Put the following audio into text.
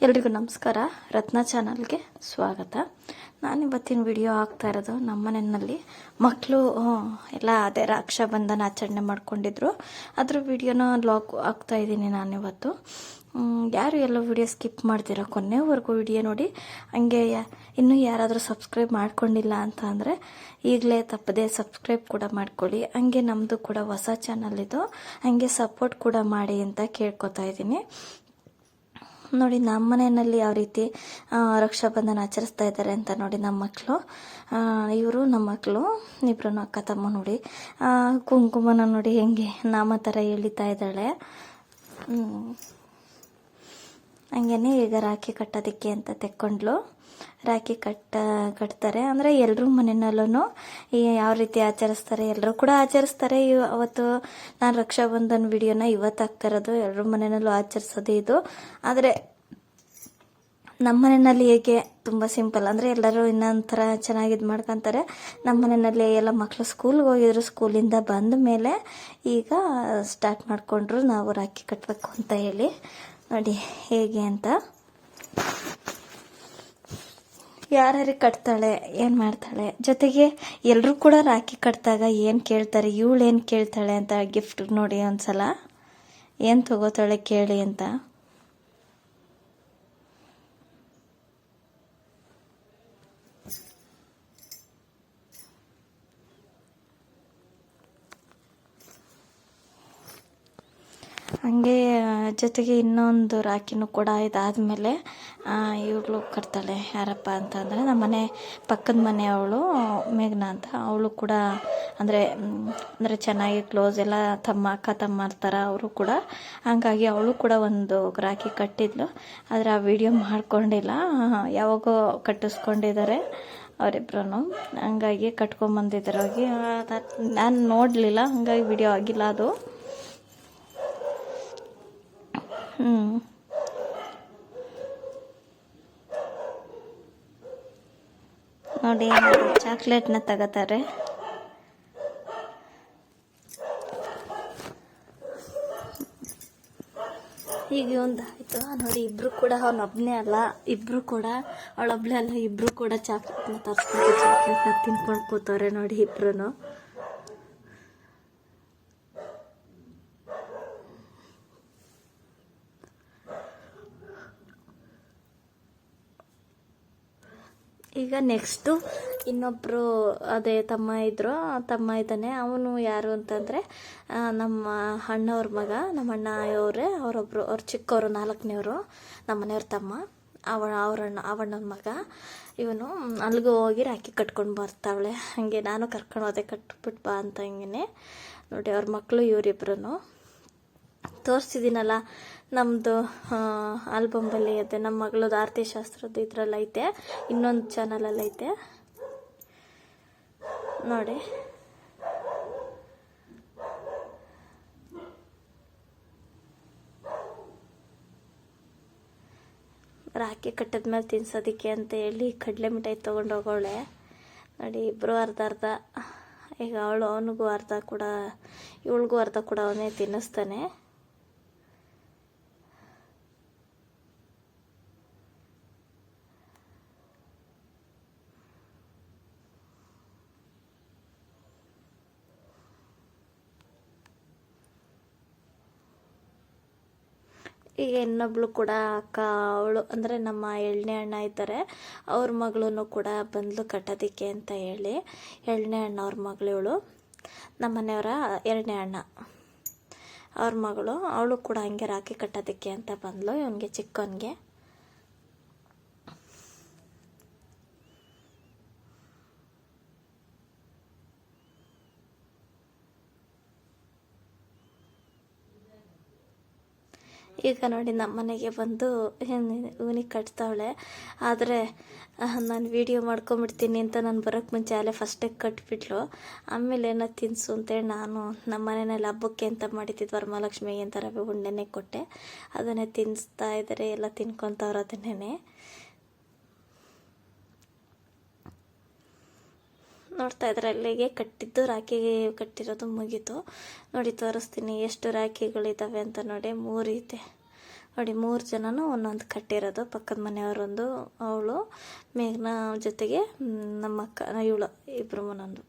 ಎಲ್ರಿಗೂ ನಮಸ್ಕಾರ. ರತ್ನ ಚಾನಲ್ಗೆ ಸ್ವಾಗತ. ನಾನಿವತ್ತಿನ ವಿಡಿಯೋ ಆಗ್ತಾ ಇರೋದು ನಮ್ಮ ಮನೆಯಲ್ಲಿ ಮಕ್ಕಳು ಎಲ್ಲ ಅದೇ ರಕ್ಷಾಬಂಧನ ಆಚರಣೆ ಮಾಡ್ಕೊಂಡಿದ್ರು. ಅದ್ರ ವಿಡಿಯೋನ ಲಾಗ್ ಆಗ್ತಾ ಇದ್ದೀನಿ ನಾನಿವತ್ತು. ಯಾರು ಎಲ್ಲ ವಿಡಿಯೋ ಸ್ಕಿಪ್ ಮಾಡ್ತೀರಾ, ಕೊನೆವರೆಗೂ ವಿಡಿಯೋ ನೋಡಿ. ಹಂಗೆ ಇನ್ನೂ ಯಾರಾದರೂ ಸಬ್ಸ್ಕ್ರೈಬ್ ಮಾಡ್ಕೊಂಡಿಲ್ಲ ಅಂತ ಅಂದರೆ ಈಗಲೇ ತಪ್ಪದೆ ಸಬ್ಸ್ಕ್ರೈಬ್ ಕೂಡ ಮಾಡ್ಕೊಳ್ಳಿ. ಹಂಗೆ ನಮ್ಮದು ಕೂಡ ಹೊಸ ಚಾನಲ್ ಇದು, ಹಂಗೆ ಸಪೋರ್ಟ್ ಕೂಡ ಮಾಡಿ ಅಂತ ಕೇಳ್ಕೊತಾ ಇದ್ದೀನಿ. ನೋಡಿ ನಮ್ಮ ಮನೆಯಲ್ಲಿ ಯಾವ ರೀತಿ ರಕ್ಷಾಬಂಧನ ಆಚರಿಸ್ತಾ ಇದ್ದಾರೆ ಅಂತ ನೋಡಿ. ನಮ್ಮ ಮಕ್ಕಳು ಇವರು ನಮ್ಮ ಮಕ್ಕಳು ಇಬ್ಬರು ಅಕ್ಕ ತಮ್ಮ ನೋಡಿ. ಕುಂಕುಮನ ನೋಡಿ ಹೆಂಗೆ ನಾಮ ಥರ ಎಳಿತಾ ಇದ್ದಾಳೆ. ಹಂಗೇನೆ ಈಗ ರಾಖಿ ಕಟ್ಟೋದಕ್ಕೆ ಅಂತ ತೆಕ್ಕೊಂಡ್ಲು. ರಾಖಿ ಕಟ್ತಾರೆ ಅಂದರೆ ಎಲ್ಲರೂ ಮನೆಯಲ್ಲೂ ಯಾವ ರೀತಿ ಆಚರಿಸ್ತಾರೆ, ಎಲ್ಲರೂ ಕೂಡ ಆಚರಿಸ್ತಾರೆ. ಅವತ್ತು ನಾನು ರಕ್ಷಾಬಂಧನ ವಿಡಿಯೋನ ಇವತ್ತು ಹಾಕ್ತಾ ಇರೋದು. ಎಲ್ಲರೂ ಮನೆಯಲ್ಲೂ ಆಚರಿಸೋದು ಇದು. ಆದರೆ ನಮ್ಮ ಮನೆಯಲ್ಲಿ ಹೇಗೆ ತುಂಬ ಸಿಂಪಲ್ ಅಂದರೆ ಎಲ್ಲರೂ ಇನ್ನೊಂಥರ ಚೆನ್ನಾಗಿ ಇದು ಮಾಡ್ಕೊತಾರೆ. ನಮ್ಮ ಮನೆಯಲ್ಲಿ ಎಲ್ಲ ಮಕ್ಕಳು ಸ್ಕೂಲ್ಗೆ ಹೋಗಿದ್ರು, ಸ್ಕೂಲಿಂದ ಬಂದ ಮೇಲೆ ಈಗ ಸ್ಟಾರ್ಟ್ ಮಾಡಿಕೊಂಡ್ರು ನಾವು ರಾಖಿ ಕಟ್ಟಬೇಕು ಅಂತ ಹೇಳಿ. ನೋಡಿ ಹೇಗೆ ಅಂತ. ಯಾರ್ಯಾರಿಗೆ ಕಟ್ತಾಳೆ, ಏನು ಮಾಡ್ತಾಳೆ, ಜೊತೆಗೆ ಎಲ್ಲರೂ ಕೂಡ ರಾಖಿ ಕಟ್ಟಿದಾಗ ಏನು ಕೇಳ್ತಾರೆ, ಇವಳು ಏನು ಕೇಳ್ತಾಳೆ ಅಂತ ಗಿಫ್ಟ್ ನೋಡಿ ಒಂದ್ಸಲ ಏನು ತಗೋತಾಳೆ ಕೇಳಿ ಅಂತ. ಹಂಗೆ ಜೊತೆಗೆ ಇನ್ನೊಂದು ರಾಖಿನೂ ಕೂಡ ಇದಾದಮೇಲೆ ಇವಳು ಕಟ್ತಾಳೆ. ಯಾರಪ್ಪ ಅಂತಂದರೆ ನಮ್ಮ ಮನೆ ಪಕ್ಕದ ಮನೆಯವಳು ಮೇಘನಾ ಅಂತ. ಅವಳು ಕೂಡ ಅಂದರೆ ಚೆನ್ನಾಗಿ ಕ್ಲೋಸ್, ಎಲ್ಲ ಅಕ್ಕ ತಮ್ಮ ಥರ ಅವರು ಕೂಡ. ಹಂಗಾಗಿ ಅವಳು ಕೂಡ ಒಂದು ರಾಖಿ ಕಟ್ಟಿದ್ಲು. ಆದರೆ ಆ ವಿಡಿಯೋ ಮಾಡ್ಕೊಂಡಿಲ್ಲ, ಯಾವಾಗೋ ಕಟ್ಟಿಸ್ಕೊಂಡಿದ್ದಾರೆ ಅವರಿಬ್ರು. ಹಂಗಾಗಿ ಕಟ್ಕೊಂಬಂದಿದ್ದಾರೆ ಹೋಗಿ. ನಾನು ನೋಡಲಿಲ್ಲ, ಹಂಗಾಗಿ ವಿಡಿಯೋ ಆಗಿಲ್ಲ ಅದು. ನೋಡಿ ಚಾಕ್ಲೇಟ್ನ ತಗೋತಾರೆ. ಹೀಗೆ ಒಂದು ಆಯಿತು ನೋಡಿ. ಇಬ್ಬರು ಕೂಡ ಅವನೊಬ್ಬನೇ ಅಲ್ಲ, ಇಬ್ಬರು ಕೂಡ ಅವಳೊಬ್ಬನೇ ಅಲ್ಲ, ಇಬ್ಬರು ಕೂಡ ಚಾಕ್ಲೇಟ್ನ ತರಿಸ್ಕೊಂಡು ಚಾಕ್ಲೇಟ್ನ ತಿನ್ಕೊಂಡು ಕೂತವ್ರೆ ನೋಡಿ ಇಬ್ರು. ಈಗ ನೆಕ್ಸ್ಟು ಇನ್ನೊಬ್ಬರು ಅದೇ ತಮ್ಮ ಇದ್ದಾನೆ. ಅವನು ಯಾರು ಅಂತಂದರೆ ನಮ್ಮ ಅಣ್ಣವ್ರ ಮಗ. ನಮ್ಮ ಅಣ್ಣ ಅವ್ರು ಚಿಕ್ಕವರು, 4ನೇವರು, ನಮ್ಮ ಮನೆಯವ್ರ ತಮ್ಮ. ಅವಣ್ಣನ ಮಗ ಇವನು. ಅಲ್ಲಿಗೂ ಹೋಗಿ ರಾಖಿ ಕಟ್ಕೊಂಡು ಬರ್ತಾವಳೆ. ಹಾಗೆ ನಾನು ಕರ್ಕೊಂಡು ಹೋದೆ, ಕಟ್ಬಿಟ್ಟು ಬಾ ಅಂತ. ಹಿಂಗೆ ನೋಡಿ ಅವ್ರ ಮಕ್ಕಳು ಇವರಿಬ್ರು. ತೋರಿಸಿದ್ದೀನಲ್ಲ ನಮ್ಮದು ಆಲ್ಬಮಲ್ಲಿ ಐತೆ, ನಮ್ಮ ಮಗಳದ್ದು ಆರತಿ ಶಾಸ್ತ್ರದ್ದು ಇದರಲ್ಲಿ ಐತೆ, ಇನ್ನೊಂದು ಚಾನಲಲ್ಲಿ ಐತೆ ನೋಡಿ. ರಾಖಿ ಕಟ್ಟಿದ್ಮೇಲೆ ತಿನ್ಸೋದಕ್ಕೆ ಅಂತ ಹೇಳಿ ಕಡಲೆ ಮಿಠಾಯಿ ತೊಗೊಂಡು ಹೋಗೋಳೆ ನೋಡಿ. ಇಬ್ಬರು ಅರ್ಧ. ಈಗ ಅವನಿಗೂ ಅರ್ಧ ಕೂಡ, ಇವಳಿಗೂ ಅರ್ಧ ಕೂಡ ಅವನೇ ತಿನ್ನಿಸ್ತಾನೆ. ಈಗ ಇನ್ನೊಬ್ಳು ಕೂಡ ಅಕ್ಕ, ಅವಳು ಅಂದರೆ ನಮ್ಮ 7ನೇ ಅಣ್ಣ ಇದ್ದಾರೆ, ಅವ್ರ ಮಗಳೂ ಕೂಡ ಬಂದ್ಲು ಕಟ್ಟೋದಕ್ಕೆ ಅಂತ ಹೇಳಿ. 7ನೇ ಅಣ್ಣ ಅವ್ರ ಮಗಳು ಇವಳು. ನಮ್ಮ ಮನೆಯವರ 2ನೇ ಅಣ್ಣ ಅವ್ರ ಮಗಳು. ಅವಳು ಕೂಡ ಹಂಗೆ ರಾಖಿ ಕಟ್ಟೋದಕ್ಕೆ ಅಂತ ಬಂದ್ಲು ಇವನಿಗೆ, ಚಿಕ್ಕವನಿಗೆ. ಈಗ ನೋಡಿ ನಮ್ಮ ಮನೆಗೆ ಬಂದು ಇವನಿಗೆ ಕಟ್ತಾವಳೆ. ಆದರೆ ನಾನು ವಿಡಿಯೋ ಮಾಡ್ಕೊಂಬಿಡ್ತೀನಿ ಅಂತ ನಾನು ಬರೋಕ್ಕೆ ಮುಂಚೆ ಅಲ್ಲೇ ಫಸ್ಟೇ ಕಟ್ಬಿಟ್ಲು. ಆಮೇಲೆ ಏನೋ ತಿನ್ನಿಸು ಅಂತೇಳಿ ನಾನು ನಮ್ಮ ಮನೆಯಲ್ಲಿ ಹಬ್ಬಕ್ಕೆ ಅಂತ ಮಾಡಿದ್ದಿದ್ದು ವರಮಹಾಲಕ್ಷ್ಮಿಗೆ ಅಂತ ರವೆ ಉಂಡೆನೇ ಕೊಟ್ಟೆ. ಅದನ್ನೇ ತಿನ್ನಿಸ್ತಾ ಇದ್ದಾರೆ, ಎಲ್ಲ ತಿನ್ಕೊತವ್ರು ಅದನ್ನೇ. ನೋಡ್ತಾ ಇದ್ದಾರೆ, ಅಲ್ಲಿಗೆ ರಾಖಿ ಕಟ್ಟಿರೋದು ಮುಗೀತು ನೋಡಿ. ತೋರಿಸ್ತೀನಿ ಎಷ್ಟು ರಾಖಿಗಳಿದ್ದಾವೆ ಅಂತ ನೋಡಿ. 3 ಇದೆ, ನೋಡಿ 3 ಜನನೂ ಒಂದೊಂದು ಕಟ್ಟಿರೋದು. ಪಕ್ಕದ ಮನೆಯವರೊಂದು, ಅವಳು ಮೇಘನಾ ಜೊತೆಗೆ ನಮ್ಮ ಅಕ್ಕ ಇವಳು, ಇಬ್ಬರು ಒಂದೊಂದು.